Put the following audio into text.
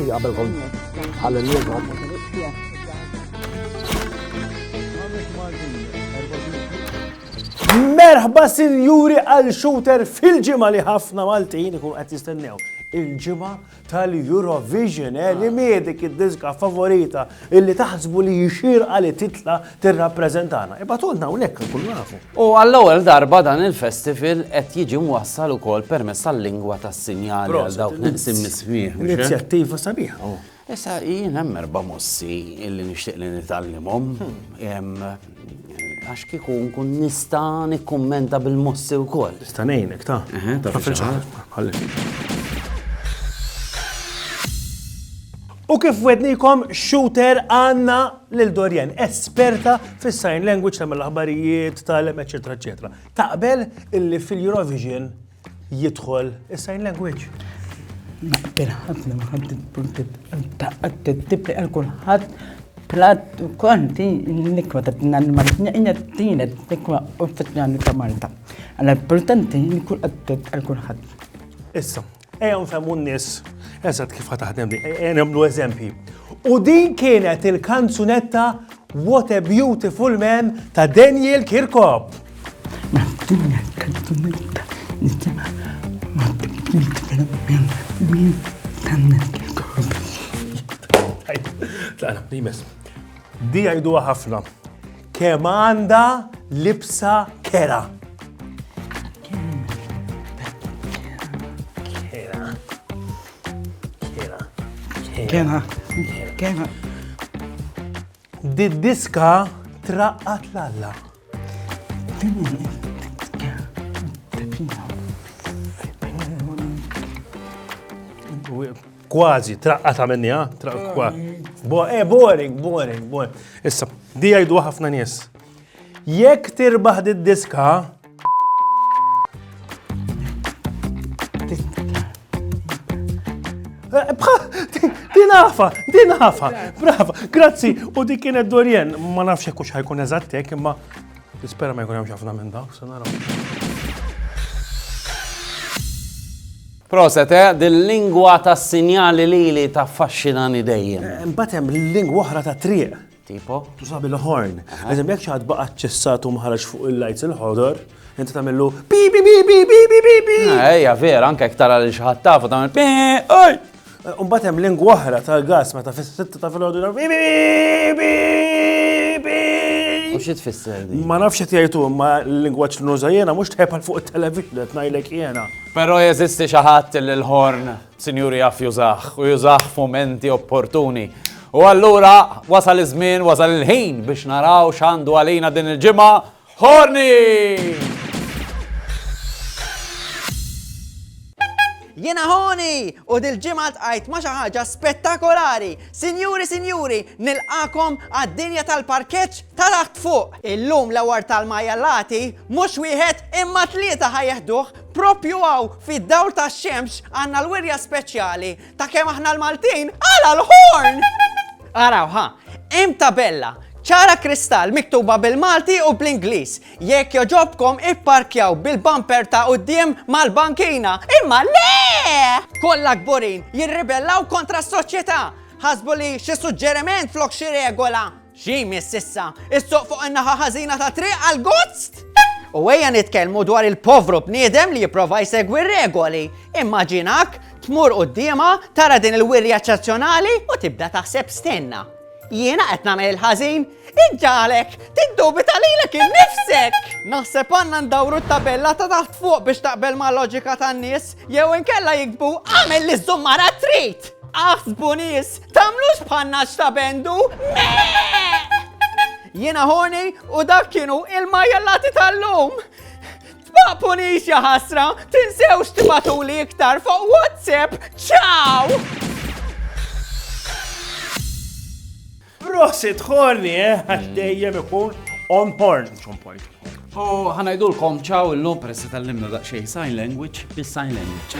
Ħalli qabelkom ħalli Merħba sinjuri għal shooter fil-ġimgħa li ħafna Maltin ikun qed jistennew. Il-ġimgħa tal-Eurovision li miedik id-diska favorita illi taħsbu li jixir għal titla tirrappreżentana. Ibatulna hawnhekk nkunu nafu. U għall-ewwel darba dan il-festival qed jiġi mwassal ukoll permezz tal-lingwa tas-sinjali għal dawk neqsim nismih. Inizjattiva sabiħa. Issa jien hemm erba' mossi illi nixtieq li nitallimhom. Għax kieku nkun nista' nikkummenta bil-mossi wkoll. Tista' ngħinek ta' U kif wednikom shooter għandna lil Dorjen, esperta fis-sign language tagħmel l-aħbarijiet tal-em eċetera eċetera. Taqbel illi fil-Eurovision jidħol is-sign language. Naqbel ħafna ma ħadd tibli għal kulħadd plat u konti l-nikwa ta' t-nanmarġnija t-tina t-nikwa u t-tnjani ta' Malta. Għalla importanti nikul għattet għal kulħadd. Issa, ejja nfemmu n-nis, eżat kif ħataħdem di, ejja nablu eżempi. U din kienet il-kanzunetta What a Beautiful Man ta' Daniel Kirkop. Ma dinja kanzunetta nittima What a Beautiful Man ta' Daniel Kirkop. Tlaqna, nimes. Di għajduwa ħafna. Kemm għandha libsa kera. Kena. Di diska traqqat l-alla. Kważi, traqqata minni, ha? Boring. Issa, di għajdu ħafna nies. Jekk tirbaħ diska, Dinafa, brava, grazzi, u di kienet Dorjen, ma nafx jekk ħajkun eżattek, imma nispera ma jkun hemm ħafna minn dawk, se naraw. Proset, dil-lingwa tas-sinjali li taffaxxinani dejjem. Imbagħad hemm lingwa oħra ta' triq. Tipo? Tużabi l-horn. Eżempju, jekk xi ħadd baqa' ċessat u mħarraġ fuq il-lights il-ħodor, inti tagħmillu bi bi bi bi bi bi bi bi. Ejja vera, anke jekk tara li xi ħadd tafu tagħmel bi oj. Imbagħad hemm lingwa oħra tal-gas meta fis-sitta ta' filgħodu bi bi bi bi. U xi tfisser di? Ma nafx qed jgħidu imma l-lingwaġġ li nuża jiena mhux tħebal fuq it-television qed ngħidlek jiena. Però jeżisti xi ħadd li l-horn sinjuri jaf jużah u jużah f'mumenti opportuni. U allura wasal iż-żmien, wasal il-ħin biex naraw x'għandu għalina din il-ġimgħa Horni! Jena Honi u dil-ġimgħa tqajt ma' xi ħaġa spettakolari. Sinjuri, nilqakom għad-dinja tal-parkeġġ ta' taħt fuq. Illum l-ewwel tal-majjallati mhux wieħed imma tlieta ħajjeħduh propju għaw fid-dawl tax-xemx għandna l-wirja speċjali ta' kemm aħna l-Maltin għala l-horn! Araw hemm tabella ċara kristall miktuba bil-Malti u bl-Ingliż. Jekk joġobkom ipparkjaw bil-bumper ta' quddiem mal-bankina. Imma le! Kollha kburin jirribellaw kontra s-soċjetà. Ħasbu li xi suġġeriment flok xi regola. Xi miss issa, issuq fuq in-naħa ħażina ta' triq għal gozzt? U ejja nitkellmu dwar il-povru bniedem li jipprova jsegwi r-regoli. Immaġinak tmur quddiemha tara din il-wirja eċċezzjonali u tibda taħseb stenna. Jiena qed nagħmel il-ħażin, inġalek, tiddubita lilek innifsek! Naħseb għandna ndawru t-tabella ta' taħt fuq biex taqbel ma' loġika tan-nies, jew inkella jikbu għamel li żummara trid! Aħsbu nies, tagħmlux bħalna x'tabendu, Jiena Horni u dak kienu il-majjallati tal-lum! Tbaqpunix ja ħasra, tinsewx tibatuli iktar fuq WhatsApp, ciao! Prosit Horni, għax dejjem ikun on point. U ħanajdulkom ċaw illum peress tallimna daqsxejn sign language bis-sign language.